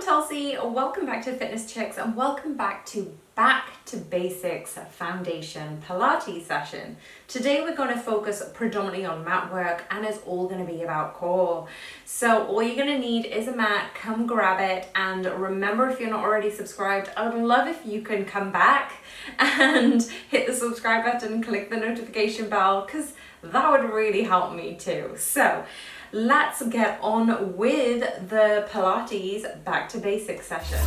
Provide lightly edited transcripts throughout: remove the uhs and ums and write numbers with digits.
Tulsi, welcome back to Fitness Chicks and welcome back to Basics Foundation Pilates session. Today we're going to focus predominantly on mat work and it's all going to be about core. So all you're going to need is a mat, come grab it, and remember, if you're not already subscribed, I would love if you can come back and hit the subscribe button and click the notification bell, because that would really help me too. So let's get on with the Pilates back to basics session.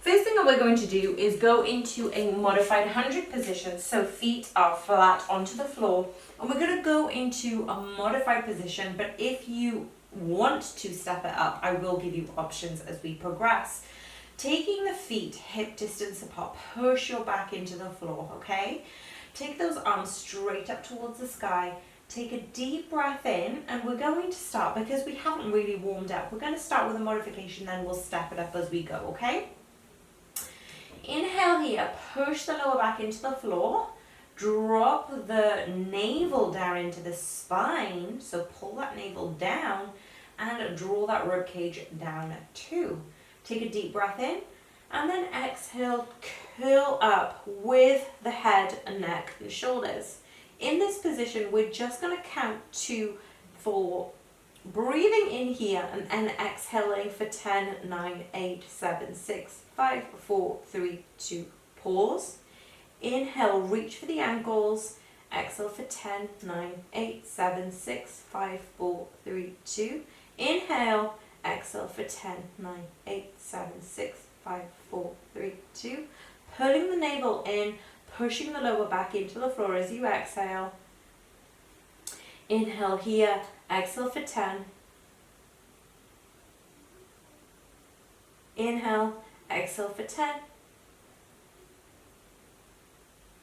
First thing that we're going to do is go into a modified 100 position. So feet are flat onto the floor, and we're going to go into a modified position, but if you want to step it up, I will give you options as we progress. Taking the feet hip distance apart, push your back into the floor, okay? Take those arms straight up towards the sky. Take a deep breath in, and we're going to start, because we haven't really warmed up, we're going to start with a modification, then we'll step it up as we go, okay? Inhale here, push the lower back into the floor. Drop the navel down into the spine, so pull that navel down and draw that rib cage down too. Take a deep breath in and then exhale, curl up with the head and neck and shoulders. In this position, we're just going to count 2 for breathing in here and then exhaling for 10, 9, 8, 7, 6, 5, 4, 3, 2, pause. Inhale, reach for the ankles. Exhale for 10, 9, 8, 7, 6, 5, 4, 3, 2. Inhale, exhale for 10, 9, 8, 7, 6, 5, 4, 3, 2. Pulling the navel in, pushing the lower back into the floor as you exhale. Inhale here, exhale for 10. Inhale, exhale for 10.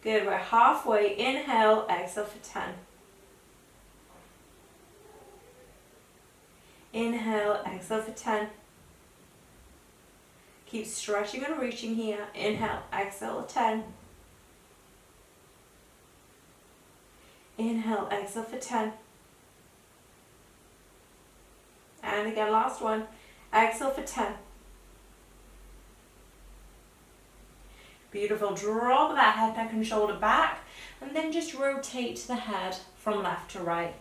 Good, we're halfway. Inhale, exhale for 10. Inhale, exhale for 10. Keep stretching and reaching here. Inhale, exhale, 10. Inhale, exhale for 10. And again, last one. Exhale for 10. Beautiful. Drop that head, neck and shoulder back, and then just rotate the head from left to right.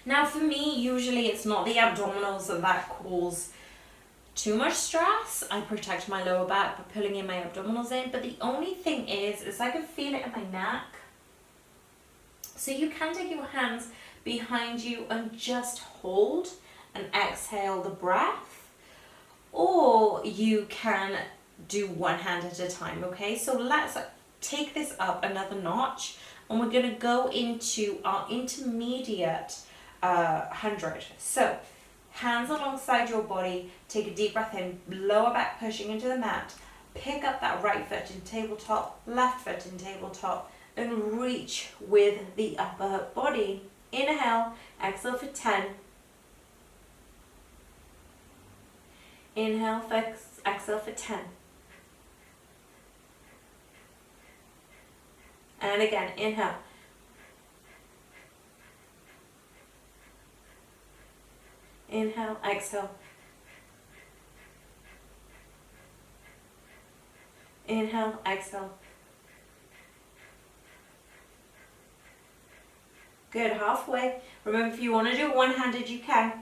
Now for me, usually it's not the abdominals that cause too much stress. I protect my lower back by pulling in my abdominals in, but the only thing is I can feel it in my neck. So you can take your hands behind you and just hold and exhale the breath, or you can do one hand at a time, okay? So let's take this up another notch, and we're going to go into our intermediate 100. So hands alongside your body, take a deep breath in, lower back pushing into the mat, pick up that right foot in tabletop, left foot in tabletop, and reach with the upper body. Inhale, exhale for 10. Inhale, exhale for 10. And again, inhale. Inhale, exhale. Inhale, exhale. Good, halfway. Remember, if you want to do it one-handed, you can.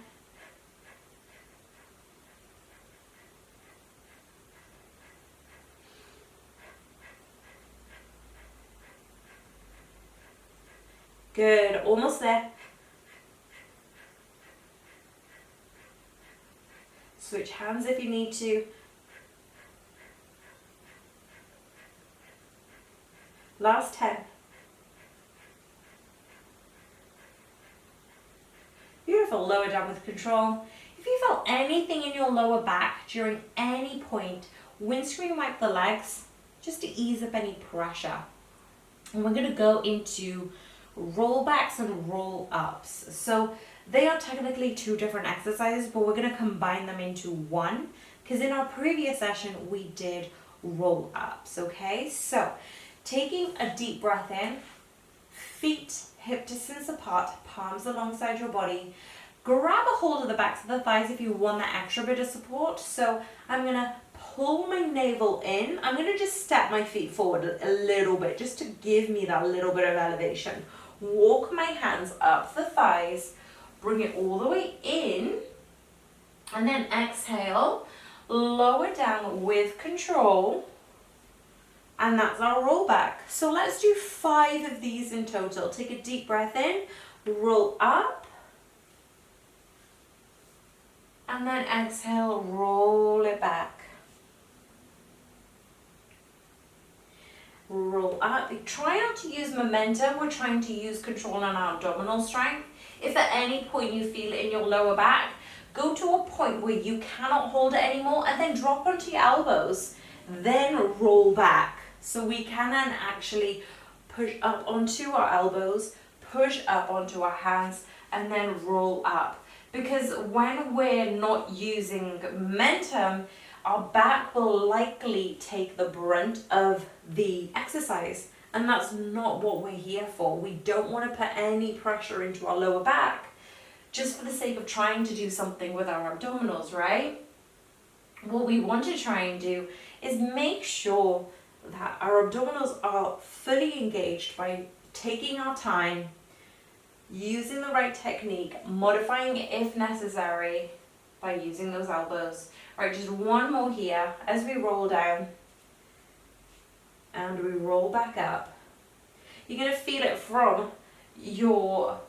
Good, almost there. Switch hands if you need to. Last 10. Beautiful, lower down with control. If you felt anything in your lower back during any point, windscreen wipe the legs just to ease up any pressure. And we're going to go into roll backs and roll ups. So they are technically 2 different exercises, but we're going to combine them into one, because in our previous session we did roll ups, okay? So taking a deep breath in, feet hip distance apart, palms alongside your body. Grab a hold of the backs of the thighs if you want that extra bit of support. So I'm gonna pull my navel in. I'm gonna just step my feet forward a little bit just to give me that little bit of elevation. Walk my hands up the thighs, bring it all the way in, and then exhale, lower down with control, and that's our roll back. So let's do 5 of these in total. Take a deep breath in, roll up, and then exhale, roll it back. Roll up. Try not to use momentum. We're trying to use control on our abdominal strength. If at any point you feel it in your lower back, go to a point where you cannot hold it anymore and then drop onto your elbows. Then roll back. So we can then actually push up onto our elbows, push up onto our hands, and then roll up. Because when we're not using momentum, our back will likely take the brunt of the exercise. And that's not what we're here for. We don't want to put any pressure into our lower back just for the sake of trying to do something with our abdominals, right? What we want to try and do is make sure that our abdominals are fully engaged by taking our time, using the right technique, modifying it if necessary by using those elbows. All right, just one more here as we roll down and we roll back up. You're going to feel it from your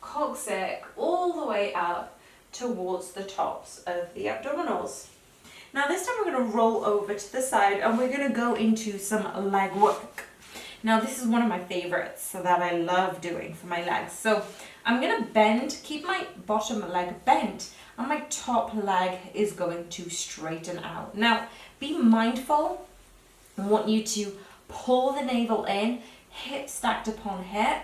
coccyx all the way up towards the tops of the abdominals. Now this time we're going to roll over to the side and we're going to go into some leg work. Now this is one of my favorites that I love doing for my legs. So I'm going to bend, keep my bottom leg bent, and my top leg is going to straighten out. Now be mindful. I want you to pull the navel in, hip stacked upon hip,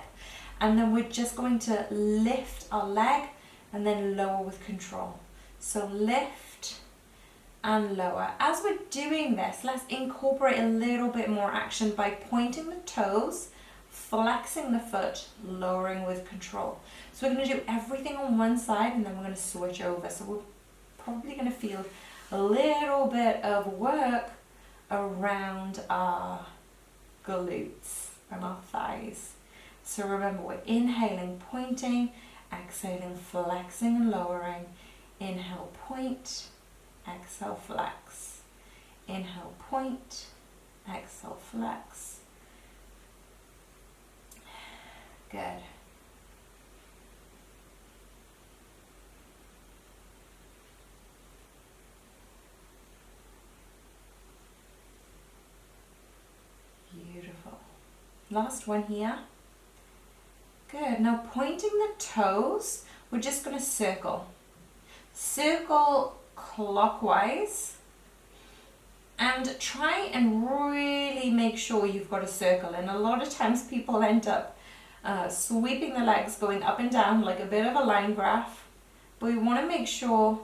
and then we're just going to lift our leg and then lower with control. So lift and lower. As we're doing this, let's incorporate a little bit more action by pointing the toes, flexing the foot, lowering with control. So we're going to do everything on one side and then we're going to switch over. So we're probably going to feel a little bit of work around our glutes and our thighs. So remember, we're inhaling, pointing, exhaling, flexing and lowering. Inhale, point, exhale, flex. Inhale, point, exhale, flex. Good. Beautiful. Last one here. Good. Now pointing the toes, we're just going to circle. Circle clockwise and try and really make sure you've got a circle. And a lot of times people end up sweeping the legs, going up and down like a bit of a line graph. But we want to make sure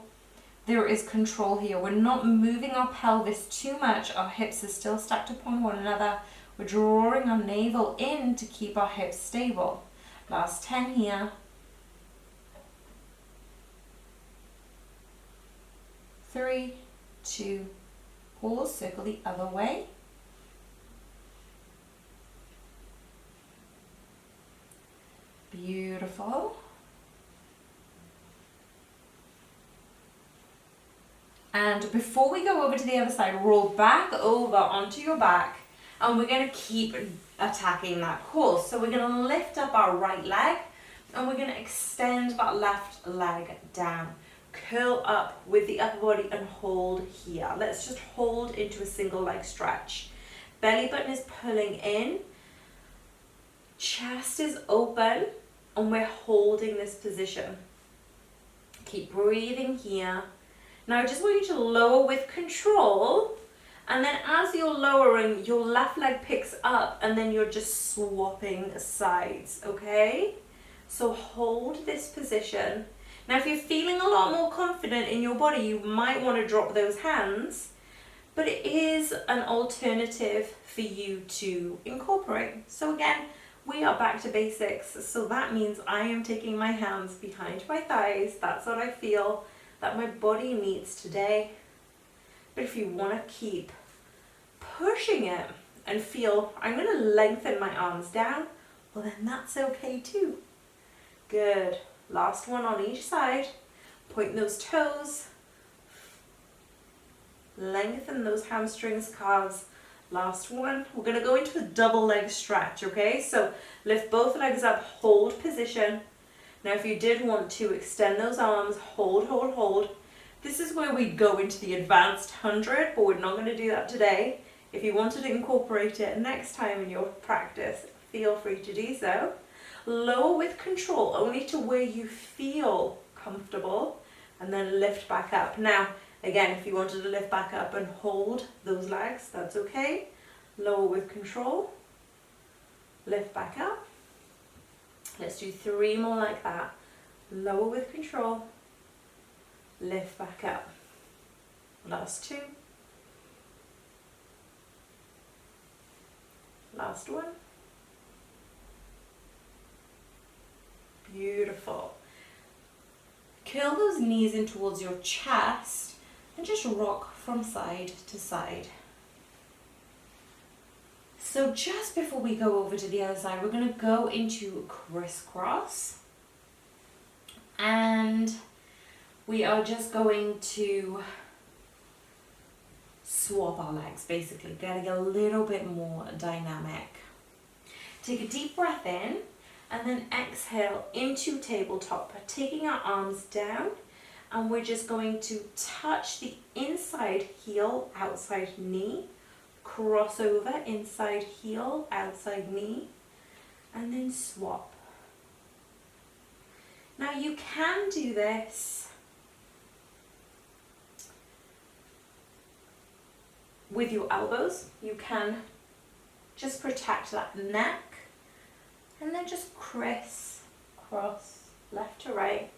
there is control here. We're not moving our pelvis too much. Our hips are still stacked upon one another. We're drawing our navel in to keep our hips stable. Last 10 here. 3, 2, pause, circle the other way. Beautiful. And before we go over to the other side, roll back over onto your back. And we're going to keep attacking that core. So we're going to lift up our right leg and we're going to extend that left leg down. Curl up with the upper body and hold here. Let's just hold into a single leg stretch. Belly button is pulling in. Chest is open and we're holding this position. Keep breathing here. Now I just want you to lower with control. And then as you're lowering, your left leg picks up and then you're just swapping sides, okay? So hold this position. Now if you're feeling a lot more confident in your body, you might want to drop those hands. but it is an alternative for you to incorporate. So again, we are back to basics. So that means I am taking my hands behind my thighs. That's what I feel that my body needs today. But if you want to keep pushing it and feel, I'm going to lengthen my arms down, well then that's okay too. Good. Last one on each side. Point those toes. Lengthen those hamstrings, calves. Last one. We're going to go into a double leg stretch, okay? So lift both legs up, hold position. Now if you did want to extend those arms, hold, hold, hold. This is where we go into the advanced 100, but we're not going to do that today. If you wanted to incorporate it next time in your practice, feel free to do so. Lower with control, only to where you feel comfortable, and then lift back up. Now, again, if you wanted to lift back up and hold those legs, that's okay. Lower with control, lift back up. Let's do 3 more like that. Lower with control, lift back up. Last 2. Last one. Beautiful. Curl those knees in towards your chest and just rock from side to side. So just before we go over to the other side, we're going to go into crisscross. And we are just going to swap our legs, basically, getting a little bit more dynamic. Take a deep breath in and then exhale into tabletop, taking our arms down, and we're just going to touch the inside heel, outside knee, cross over, inside heel, outside knee, and then swap. Now you can do this with your elbows. You can just protect that neck and then just cross left to right.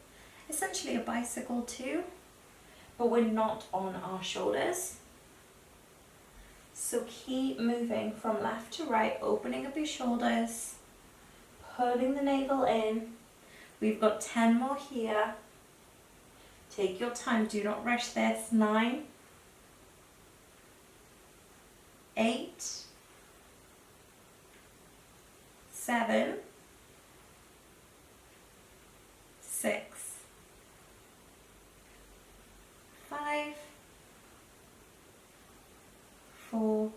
Essentially a bicycle too, but we're not on our shoulders. So keep moving from left to right, opening up your shoulders, pulling the navel in. We've got 10 more here. Take your time, do not rush this. 9, 8, 7, 6, 5, 4,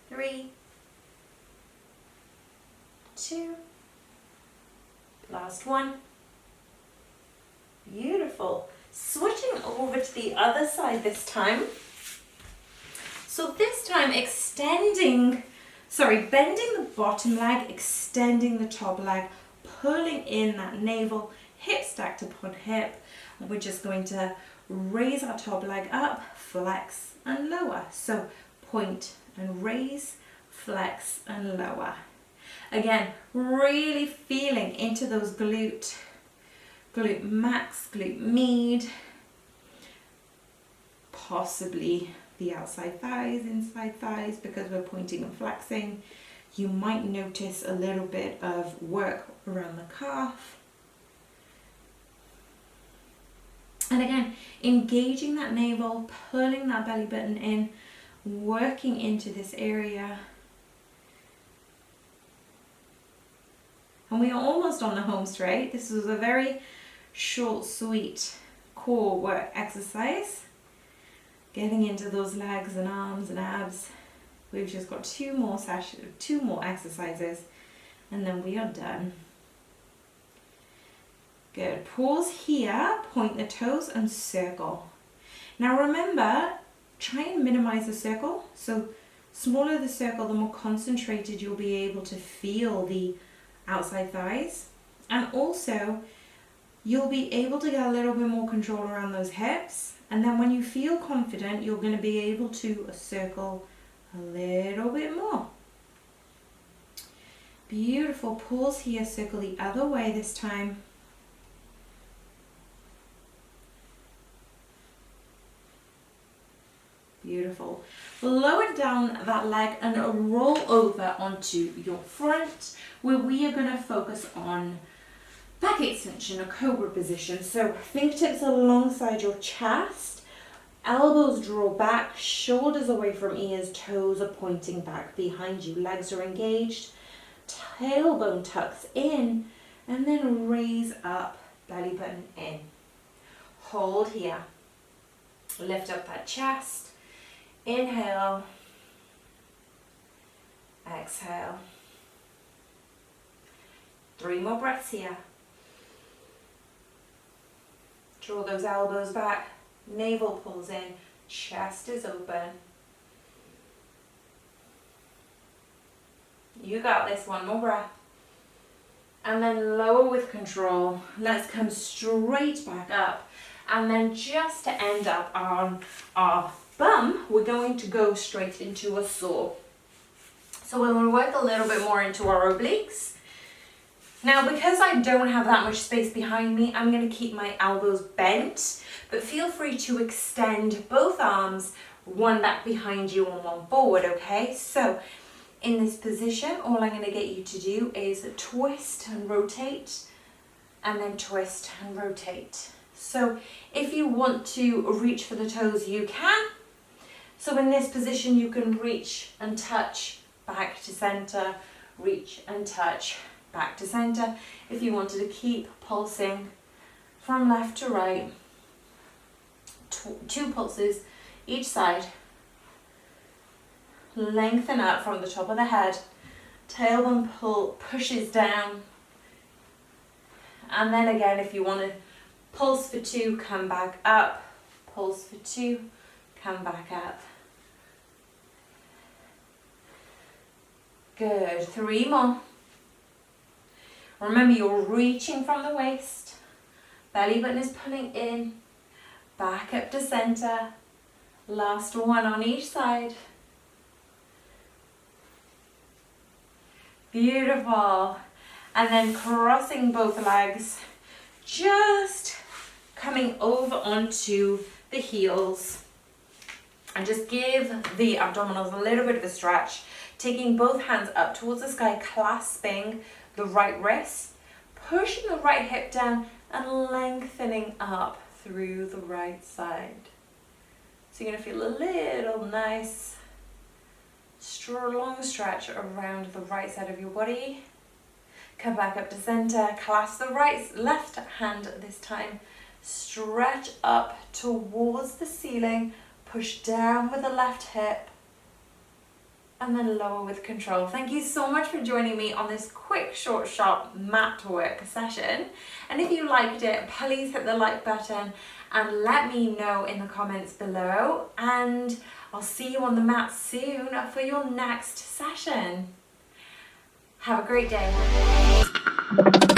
3, 2, last one. Beautiful. Switching over to the other side this time. So this time bending the bottom leg, extending the top leg, pulling in that navel, hip stacked upon hip. And we're just going to raise our top leg up, flex and lower. So point and raise, flex and lower. Again, really feeling into those glute max, glute med, possibly the outside thighs, inside thighs, because we're pointing and flexing. You might notice a little bit of work around the calf. And again, engaging that navel, pulling that belly button in, working into this area. And we are almost on the home straight. This is a very short, sweet core work exercise. Getting into those legs and arms and abs. We've just got 2 more exercises, and then we are done. Good. Pause here, point the toes and circle. Now remember, try and minimize the circle. So smaller the circle, the more concentrated you'll be able to feel the outside thighs. And also, you'll be able to get a little bit more control around those hips. And then when you feel confident, you're going to be able to circle a little bit more. Beautiful. Pause here, circle the other way this time. Beautiful. Lower down that leg and roll over onto your front, where we are going to focus on back extension, a cobra position. So fingertips alongside your chest, elbows draw back, shoulders away from ears, toes are pointing back behind you, legs are engaged, tailbone tucks in, and then raise up, belly button in. Hold here. Lift up that chest. Inhale. Exhale. 3 more breaths here. Draw those elbows back. Navel pulls in. Chest is open. You got this. 1 more breath. And then lower with control. Let's come straight back up. And then just to end up on our bum, we're going to go straight into a saw. So we're going to work a little bit more into our obliques. Now, because I don't have that much space behind me, I'm going to keep my elbows bent, but feel free to extend both arms, one back behind you and one forward, okay? So in this position, all I'm going to get you to do is twist and rotate, and then twist and rotate. So if you want to reach for the toes, you can. So in this position, you can reach and touch back to center, reach and touch back to center. If you wanted to keep pulsing from left to right, 2 pulses each side. Lengthen up from the top of the head. Tailbone pushes down. And then again, if you want to pulse for 2, come back up. Pulse for 2, come back up. Good. 3 more. Remember, you're reaching from the waist. Belly button is pulling in. Back up to center. Last one on each side. Beautiful. And then crossing both legs. Just coming over onto the heels. And just give the abdominals a little bit of a stretch. Taking both hands up towards the sky, clasping the right wrist, pushing the right hip down and lengthening up through the right side. So you're going to feel a little nice, long stretch around the right side of your body. Come back up to center, clasp the left hand this time, stretch up towards the ceiling, push down with the left hip, and then lower with control. Thank you so much for joining me on this quick, short, sharp mat work session. And if you liked it, please hit the like button and let me know in the comments below. And I'll see you on the mat soon for your next session. Have a great day.